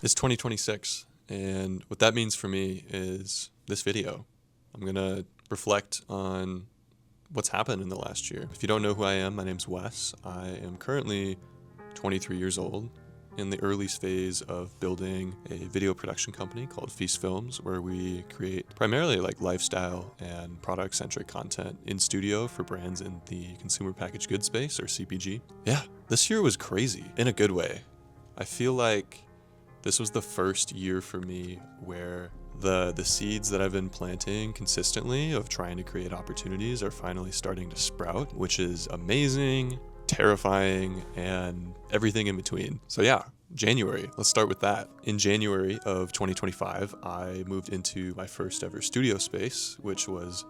It's 2026, and what that means for me is this video. I'm gonna reflect on what's happened in the last year. If you don't know who I am, my name's Wes. I am currently 23 years old, in the early phase of building a video production company called Feast Films, where we create primarily like lifestyle and product-centric content in studio for brands in the consumer packaged goods space, or CPG. Yeah, this year was crazy in a good way. I feel like this was the first year for me where the seeds that I've been planting consistently of trying to create opportunities are finally starting to sprout, which is amazing, terrifying, and everything in between. So yeah, January, let's start with that. In January of 2025, I moved into my first ever studio space, which was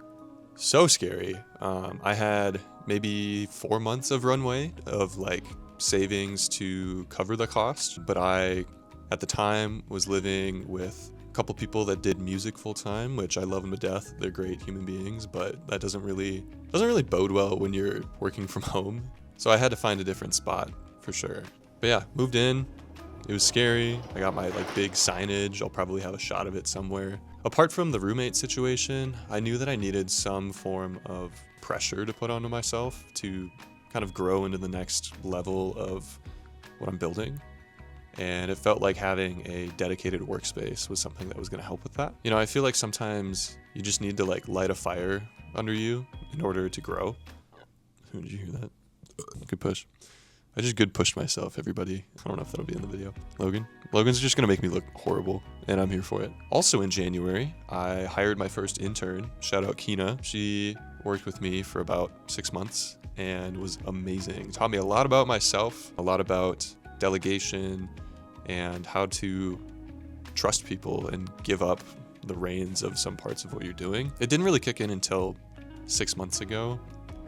so scary. I had maybe 4 months of runway of like savings to cover the cost, but I at the time was living with a couple people that did music full time, which I love them to death. They're great human beings, but that doesn't really bode well when you're working from home. So I had to find a different spot for sure. But yeah, moved in. It was scary. I got my like big signage. I'll probably have a shot of it somewhere. Apart from the roommate situation, I knew that I needed some form of pressure to put onto myself to kind of grow into the next level of what I'm building. And it felt like having a dedicated workspace was something that was going to help with that. You know, I feel like sometimes you just need to like light a fire under you in order to grow. Did you hear that? Good push. I just good pushed myself, everybody. I don't know if that'll be in the video. Logan's just going to make me look horrible, and I'm here for it. Also in January, I hired my first intern. Shout out Kina. She worked with me for about 6 months and was amazing. Taught me a lot about myself, a lot about delegation, and how to trust people and give up the reins of some parts of what you're doing. It didn't really kick in until 6 months ago,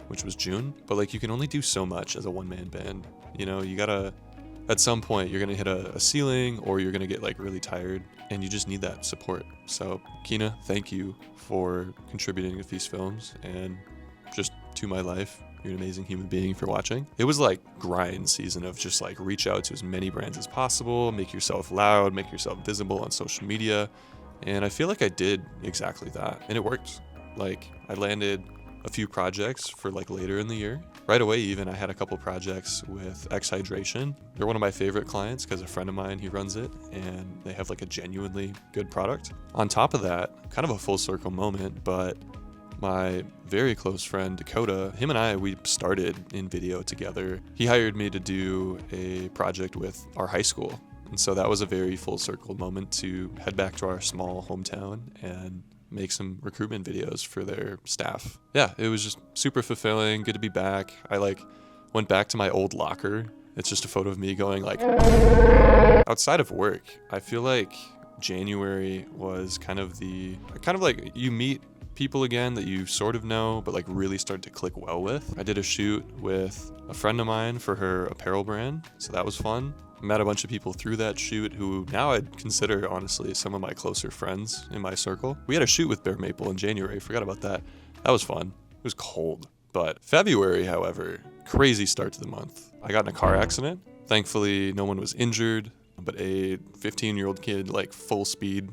which was June, but like you can only do so much as a one-man band. You know, you gotta, at some point you're gonna hit a ceiling, or you're gonna get like really tired, and you just need that support. So Kina, thank you for contributing to Feast Films and just to my life. You're an amazing human being for watching. It was like grind season of just like reach out to as many brands as possible, make yourself loud, make yourself visible on social media. And I feel like I did exactly that. And it worked. Like I landed a few projects for like later in the year. Right away even, I had a couple projects with X Hydration. They're one of my favorite clients because a friend of mine, he runs it, and they have like a genuinely good product. On top of that, kind of a full circle moment, but my very close friend Dakota, him and I, we started in video together. He hired me to do a project with our high school. And so that was a very full circle moment to head back to our small hometown and make some recruitment videos for their staff. Yeah, it was just super fulfilling, good to be back. I like went back to my old locker. It's just a photo of me going like, outside of work. I feel like January was kind of like you meet people again that you sort of know, but like really start to click well with. I did a shoot with a friend of mine for her apparel brand, so that was fun. Met a bunch of people through that shoot who now I'd consider honestly some of my closer friends in my circle. We had a shoot with Bear Maple in January, forgot about that. That was fun. It was cold. But February, however, crazy start to the month. I got in a car accident. Thankfully, no one was injured, but a 15-year-old kid, like full speed,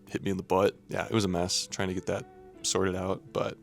hit me in the butt. Yeah, it was a mess trying to get that sorted out, but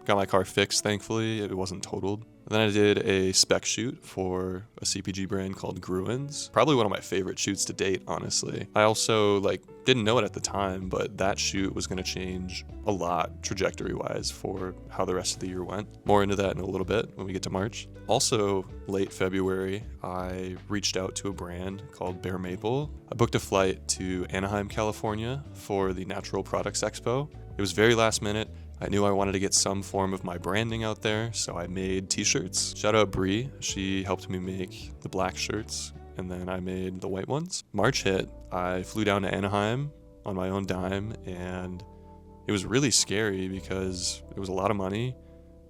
got my car fixed, thankfully. It wasn't totaled. Then I did a spec shoot for a CPG brand called Gruuns. Probably one of my favorite shoots to date, honestly. I also didn't know it at the time, but that shoot was going to change a lot trajectory-wise for how the rest of the year went. More into that in a little bit when we get to March. Also, late February, I reached out to a brand called Bear Maple. I booked a flight to Anaheim, California for the Natural Products Expo. It was very last minute. I knew I wanted to get some form of my branding out there, so I made t-shirts. Shout out Bree, she helped me make the black shirts, and then I made the white ones. March hit, I flew down to Anaheim on my own dime, and it was really scary because it was a lot of money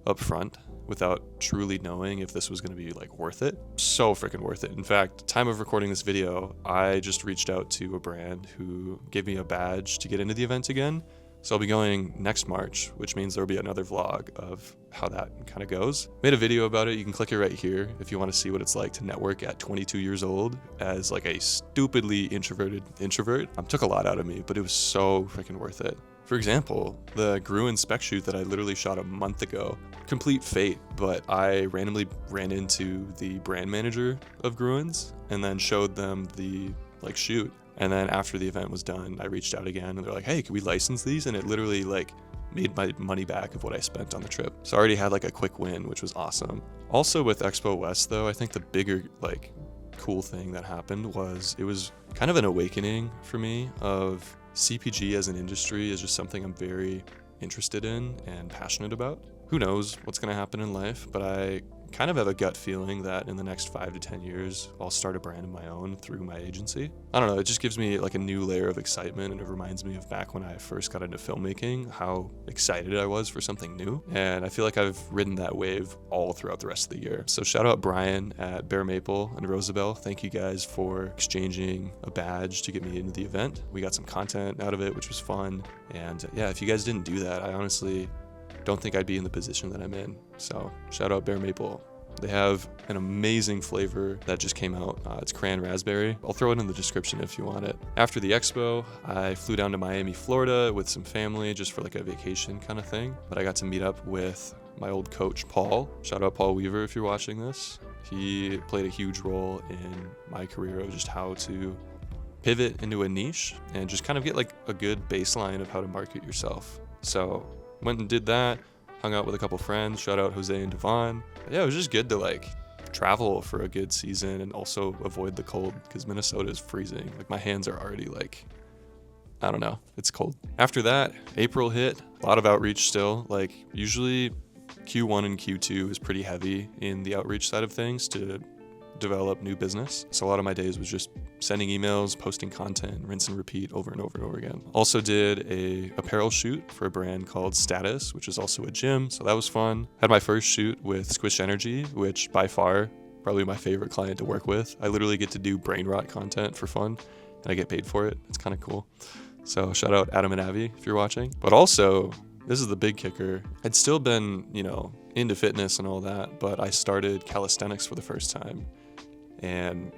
up front without truly knowing if this was going to be like worth it. So freaking worth it. In fact, time of recording this video, I just reached out to a brand who gave me a badge to get into the event again. So I'll be going next March, which means there'll be another vlog of how that kind of goes. Made a video about it. You can click it right here if you want to see what it's like to network at 22 years old as like a stupidly introverted introvert. Took a lot out of me, but it was so freaking worth it. For example, the Gruuns spec shoot that I literally shot a month ago, complete fate, but I randomly ran into the brand manager of Gruuns and then showed them the shoot. And then after the event was done, I reached out again and they're like, hey, can we license these? And it literally made my money back of what I spent on the trip. So I already had a quick win, which was awesome. Also with Expo West though, I think the bigger cool thing that happened was it was kind of an awakening for me of CPG as an industry is just something I'm very interested in and passionate about. Who knows what's gonna happen in life, but I kind of have a gut feeling that in the next 5 to 10 years, I'll start a brand of my own through my agency. I don't know, it just gives me a new layer of excitement, and it reminds me of back when I first got into filmmaking, how excited I was for something new. And I feel like I've ridden that wave all throughout the rest of the year. So shout out Brian at Bear Maple and Rosabelle. Thank you guys for exchanging a badge to get me into the event. We got some content out of it, which was fun. And yeah, if you guys didn't do that, I honestly don't think I'd be in the position that I'm in. So shout out Bear Maple. They have an amazing flavor that just came out. It's cran raspberry. I'll throw it in the description if you want it. After the expo, I flew down to Miami, Florida with some family just for a vacation kind of thing. But I got to meet up with my old coach, Paul. Shout out Paul Weaver if you're watching this. He played a huge role in my career of just how to pivot into a niche and just kind of get a good baseline of how to market yourself. So went and did that, hung out with a couple friends, shout out Jose and Devon. Yeah, it was just good to travel for a good season and also avoid the cold because Minnesota is freezing. My hands are already I don't know, it's cold. After that, April hit, a lot of outreach still. Usually Q1 and Q2 is pretty heavy in the outreach side of things to develop new business. So a lot of my days was just sending emails, posting content, rinse and repeat over and over and over again. Also did a apparel shoot for a brand called Status, which is also a gym. So that was fun. Had my first shoot with Squish Energy, which by far, probably my favorite client to work with. I literally get to do brain rot content for fun and I get paid for it. It's kind of cool. So shout out Adam and Avi if you're watching. But also, this is the big kicker. I'd still been, into fitness and all that, but I started calisthenics for the first time. And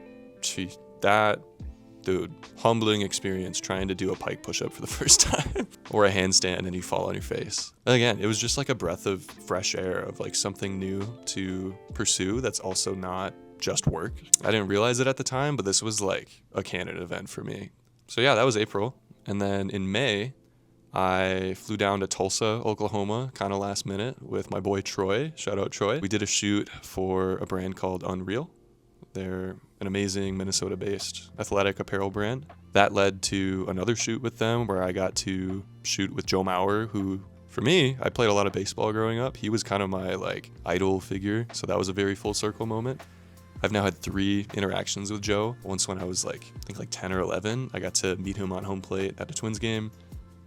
humbling experience trying to do a pike push-up for the first time or a handstand and you fall on your face. And again, it was just a breath of fresh air of something new to pursue that's also not just work. I didn't realize it at the time, but this was a canon event for me. So yeah, that was April. And then in May, I flew down to Tulsa, Oklahoma, kind of last minute with my boy Troy. Shout out Troy. We did a shoot for a brand called Unreal. They're an amazing Minnesota-based athletic apparel brand. That led to another shoot with them where I got to shoot with Joe Mauer, who, for me, I played a lot of baseball growing up. He was kind of my idol figure, so that was a very full circle moment. I've now had 3 interactions with Joe. Once when I was I think 10 or 11, I got to meet him on home plate at a Twins game.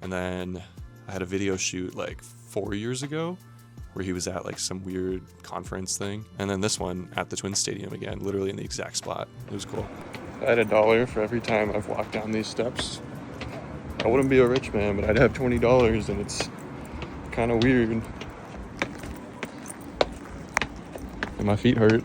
And then I had a video shoot 4 years ago where he was at some weird conference thing. And then this one at the Twins Stadium again, literally in the exact spot. It was cool. I had $1 for every time I've walked down these steps. I wouldn't be a rich man, but I'd have $20 and it's kind of weird. And my feet hurt.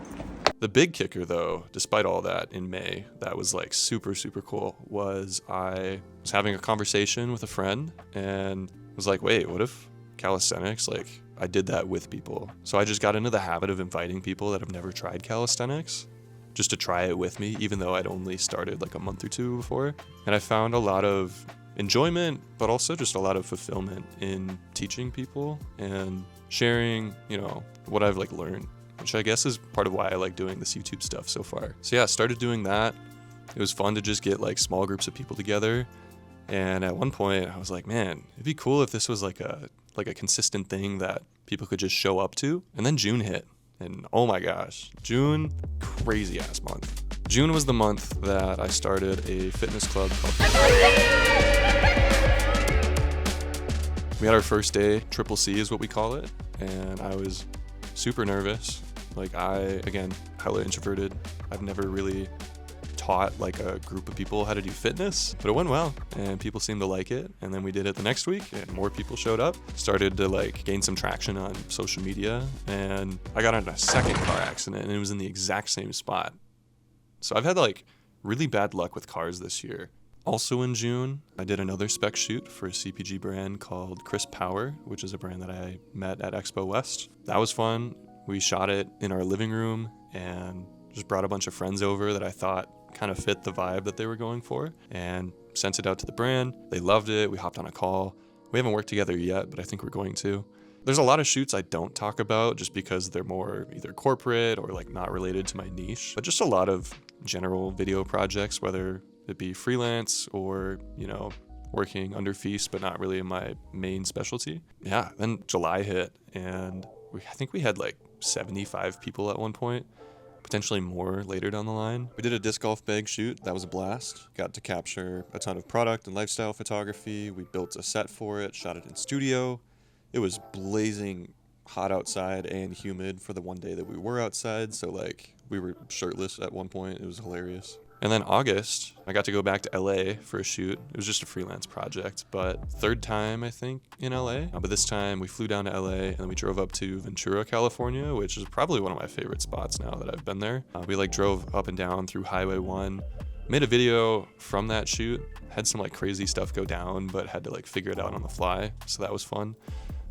The big kicker though, despite all that in May, that was super, super cool, was I was having a conversation with a friend and was wait, what if calisthenics, I did that with people. So I just got into the habit of inviting people that have never tried calisthenics just to try it with me, even though I'd only started a month or 2 before. And I found a lot of enjoyment, but also just a lot of fulfillment in teaching people and sharing, what I've learned, which I guess is part of why I like doing this YouTube stuff so far. So yeah, I started doing that. It was fun to just get small groups of people together. And at one point I was man, it'd be cool if this was a consistent thing that people could just show up to. And then June hit, and oh my gosh, June, crazy ass month. June was the month that I started a fitness club called We had our first day, Triple C is what we call it, and I was super nervous. Again, hella introverted. I've never really taught like a group of people how to do fitness, but it went well and people seemed to like it. And then we did it the next week and more people showed up, started to like gain some traction on social media, and I got in a second car accident and it was in the exact same spot. So I've had like really bad luck with cars this year. Also in June, I did another spec shoot for a CPG brand called Crisp Power, which is a brand that I met at Expo West. That was fun. We shot it in our living room and just brought a bunch of friends over that I thought kind of fit the vibe that they were going for, and sent it out to the brand. They loved it. We hopped on a call. We haven't worked together yet, but I think we're going to. There's a lot of shoots I don't talk about just because they're more either corporate or like not related to my niche, but just a lot of general video projects, whether it be freelance or, you know, working under feast, but not really in my main specialty. Yeah, then July hit and I think we had like 75 people at one point, potentially more later down the line. We did a disc golf bag shoot. That was a blast. Got to capture a ton of product and lifestyle photography. We built a set for it, shot it in studio. It was blazing hot outside and humid for the one day that we were outside. So like we were shirtless at one point. It was hilarious. And then August, I got to go back to LA for a shoot. It was just a freelance project, but third time, I think, in LA. But this time we flew down to LA and then we drove up to Ventura, California, which is probably one of my favorite spots now that I've been there. We like drove up and down through Highway 1, made a video from that shoot, had some like crazy stuff go down, but had to like figure it out on the fly. So that was fun.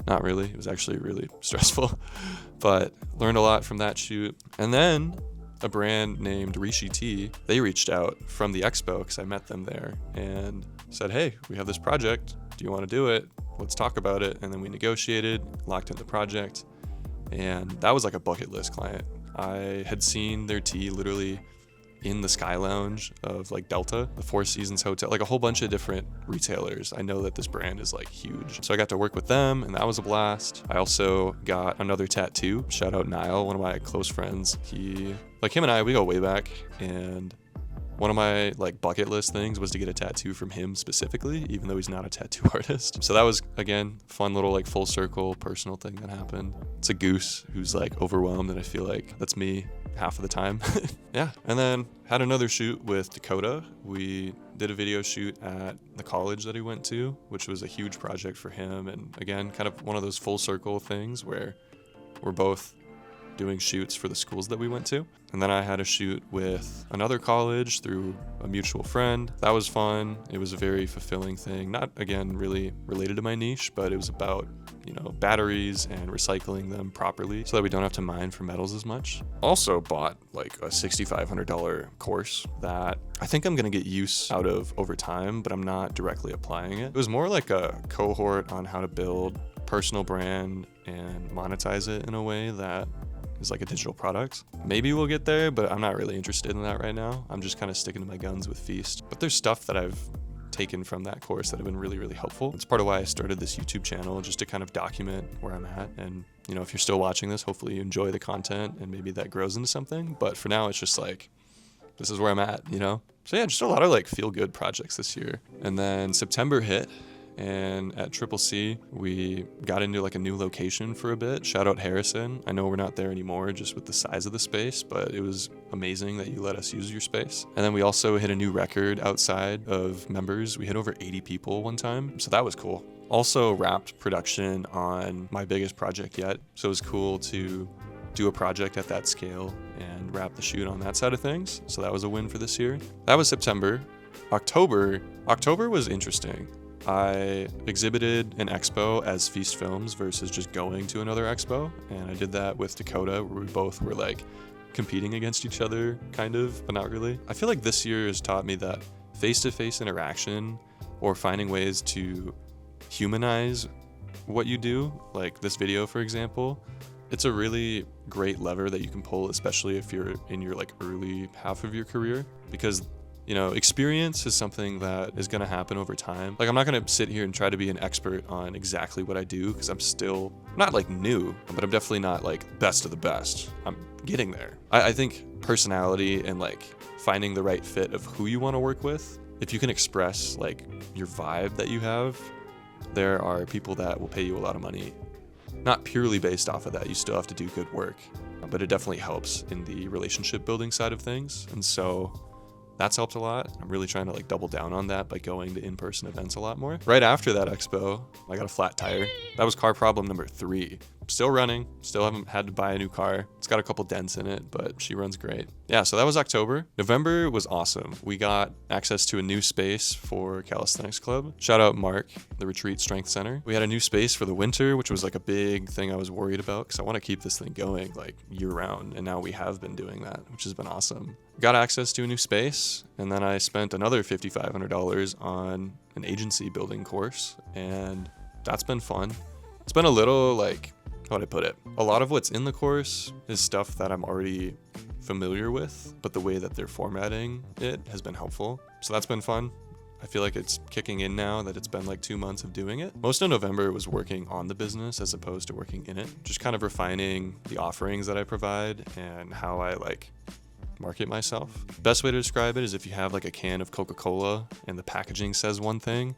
Not really, it was actually really stressful, but learned a lot from that shoot. And then a brand named Rishi Tea, they reached out from the expo because I met them there and said, hey, we have this project. Do you want to do it? Let's talk about it. And then we negotiated, locked in the project. And that was like a bucket list client. I had seen their tea literally in the Sky Lounge of like Delta, the Four Seasons Hotel, like a whole bunch of different retailers. I know that this brand is like huge. So I got to work with them and that was a blast. I also got another tattoo. Shout out Niall, one of my close friends. Him and I, we go way back, and one of my like bucket list things was to get a tattoo from him specifically, even though he's not a tattoo artist. So that was, again, fun little like full circle personal thing that happened. It's a goose who's like overwhelmed, and I feel like that's me half of the time. Yeah. And then had another shoot with Dakota. We did a video shoot at the college that he went to, which was a huge project for him. And again, kind of one of those full circle things where we're both doing shoots for the schools that we went to. And then I had a shoot with another college through a mutual friend. That was fun. It was a very fulfilling thing. Not, again, really related to my niche, but it was about, batteries and recycling them properly so that we don't have to mine for metals as much. Also bought like a $6,500 course that I think I'm going to get use out of over time, but I'm not directly applying it. It was more like a cohort on how to build personal brand and monetize it in a way that is like a digital product. Maybe we'll get there, but I'm not really interested in that right now. I'm just kind of sticking to my guns with Feast. But there's stuff that I've taken from that course that have been really, really helpful. It's part of why I started this YouTube channel, just to kind of document where I'm at. And, if you're still watching this, hopefully you enjoy the content and maybe that grows into something. But for now, it's just like, this is where I'm at, So yeah, just a lot of like feel good projects this year. And then September hit. And at Triple C, we got into like a new location for a bit. Shout out Harrison. I know we're not there anymore just with the size of the space, but it was amazing that you let us use your space. And then we also hit a new record outside of members. We hit over 80 people one time, so that was cool. Also wrapped production on my biggest project yet, so it was cool to do a project at that scale and wrap the shoot on that side of things. So that was a win for this year. That was September. October was interesting. I exhibited an expo as Feast Films versus just going to another expo. And I did that with Dakota, where we both were like competing against each other, kind of, but not really. I feel like this year has taught me that face-to-face interaction or finding ways to humanize what you do, like this video, for example, it's a really great lever that you can pull, especially if you're in your like early half of your career, because experience is something that is going to happen over time. Like, I'm not going to sit here and try to be an expert on exactly what I do, because I'm still not like new, but I'm definitely not like best of the best. I'm getting there. I think personality and like finding the right fit of who you want to work with, if you can express like your vibe that you have, there are people that will pay you a lot of money. Not purely based off of that. You still have to do good work, but it definitely helps in the relationship building side of things. And so That's helped a lot. I'm really trying to like double down on that by going to in-person events a lot more. Right after that expo, I got a flat tire. That was car problem number 3. Still running, still haven't had to buy a new car. It's got a couple dents in it, but she runs great. Yeah, so that was October. November was awesome. We got access to a new space for Calisthenics Club. Shout out Mark, the Retreat Strength Center. We had a new space for the winter, which was like a big thing I was worried about because I want to keep this thing going like year round. And now we have been doing that, which has been awesome. Got access to a new space, and then I spent another $5,500 on an agency building course, and that's been fun. It's been a little like, how would I put it? A lot of what's in the course is stuff that I'm already familiar with, but the way that they're formatting it has been helpful. So that's been fun. I feel like it's kicking in now that it's been like 2 months of doing it. Most of November was working on the business as opposed to working in it. Just kind of refining the offerings that I provide and how I like market myself. Best way to describe it is if you have like a can of Coca-Cola and the packaging says one thing,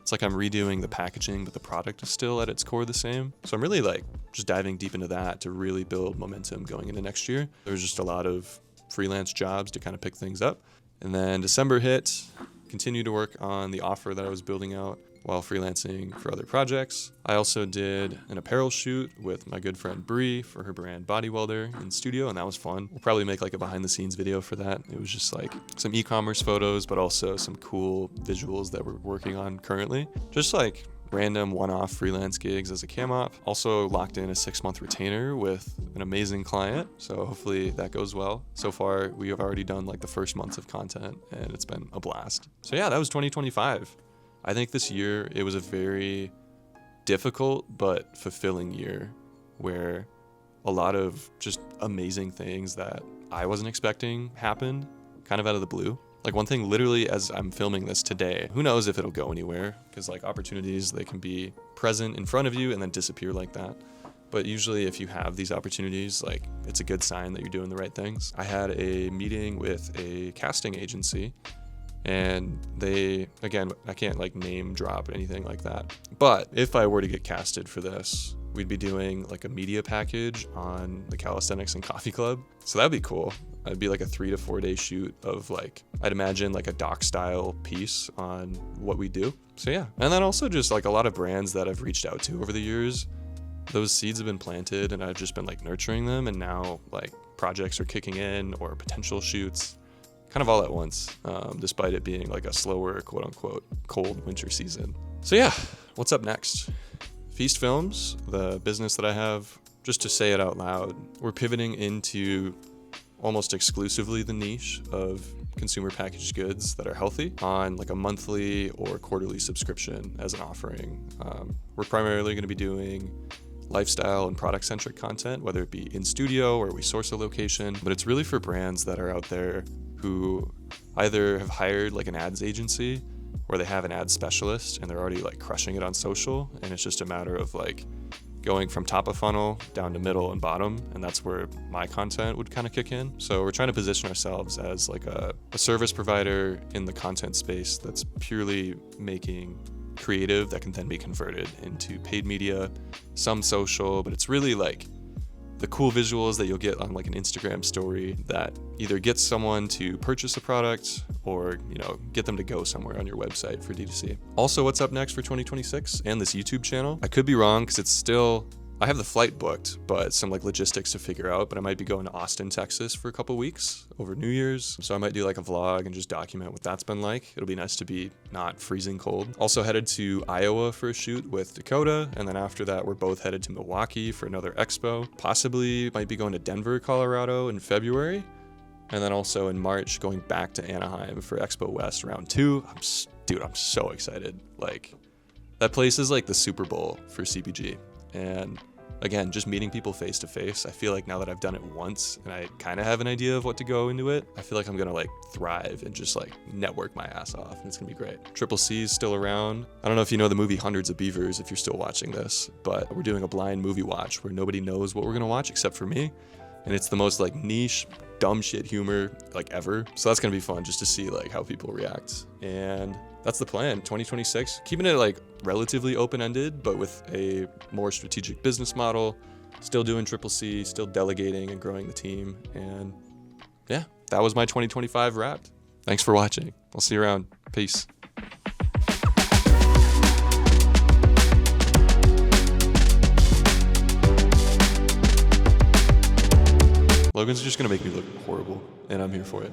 it's like I'm redoing the packaging, but the product is still at its core the same. So I'm really like just diving deep into that to really build momentum going into next year. There's just a lot of freelance jobs to kind of pick things up. And then December hit, continued to work on the offer that I was building out while freelancing for other projects. I also did an apparel shoot with my good friend Bree for her brand Body Welder in studio, and that was fun. We'll probably make like a behind the scenes video for that. It was just like some e-commerce photos, but also some cool visuals that we're working on currently. Just like random one-off freelance gigs as a cam op. Also locked in a 6-month retainer with an amazing client, so hopefully that goes well. So far, we have already done like the first months of content, and it's been a blast. So yeah, that was 2025. I think this year, it was a very difficult but fulfilling year where a lot of just amazing things that I wasn't expecting happened kind of out of the blue. Like one thing literally as I'm filming this today, who knows if it'll go anywhere because like opportunities, they can be present in front of you and then disappear like that. But usually if you have these opportunities, like it's a good sign that you're doing the right things. I had a meeting with a casting agency. And they, again, I can't like name drop anything like that. But if I were to get casted for this, we'd be doing like a media package on the Calisthenics and Coffee Club. So that'd be cool. It'd be like a 3 to 4 day shoot of like, I'd imagine like a doc style piece on what we do. So yeah. And then also just like a lot of brands that I've reached out to over the years, those seeds have been planted and I've just been like nurturing them. And now like projects are kicking in or potential shoots. Kind of all at once, despite it being like a slower, quote unquote, cold winter season. So yeah, what's up next? Feast Films, the business that I have, just to say it out loud, we're pivoting into almost exclusively the niche of consumer packaged goods that are healthy on like a monthly or quarterly subscription as an offering. We're primarily going to be doing lifestyle and product centric content, whether it be in studio or we source a location, but it's really for brands that are out there who either have hired like an ads agency or they have an ad specialist and they're already like crushing it on social. And it's just a matter of like going from top of funnel down to middle and bottom. And that's where my content would kind of kick in. So we're trying to position ourselves as like a service provider in the content space that's purely making creative that can then be converted into paid media, some social, but it's really like the cool visuals that you'll get on like an Instagram story that either gets someone to purchase a product or, you know, get them to go somewhere on your website for D2C. Also, what's up next for 2026 and this YouTube channel? I could be wrong because it's still, I have the flight booked, but some like logistics to figure out, but I might be going to Austin, Texas for a couple weeks over New Year's. So I might do like a vlog and just document what that's been like. It'll be nice to be not freezing cold. Also headed to Iowa for a shoot with Dakota. And then after that, we're both headed to Milwaukee for another expo. Possibly might be going to Denver, Colorado in February. And then also in March, going back to Anaheim for Expo West round 2. Dude, I'm so excited. Like that place is like the Super Bowl for CPG. And again, just meeting people face to face, I feel like now that I've done it once and I kind of have an idea of what to go into it, I feel like I'm gonna like thrive and just like network my ass off, and it's gonna be great. Triple C is still around. I don't know if you know the movie Hundreds of Beavers if you're still watching this, but we're doing a blind movie watch where nobody knows what we're gonna watch except for me. And it's the most like niche, dumb shit humor like ever. So that's gonna be fun just to see like how people react. And that's the plan, 2026. Keeping it like relatively open-ended, but with a more strategic business model, still doing Triple C, still delegating and growing the team. And yeah, that was my 2025 wrapped. Thanks for watching. I'll see you around. Peace. Logan's just gonna make me look horrible, and I'm here for it.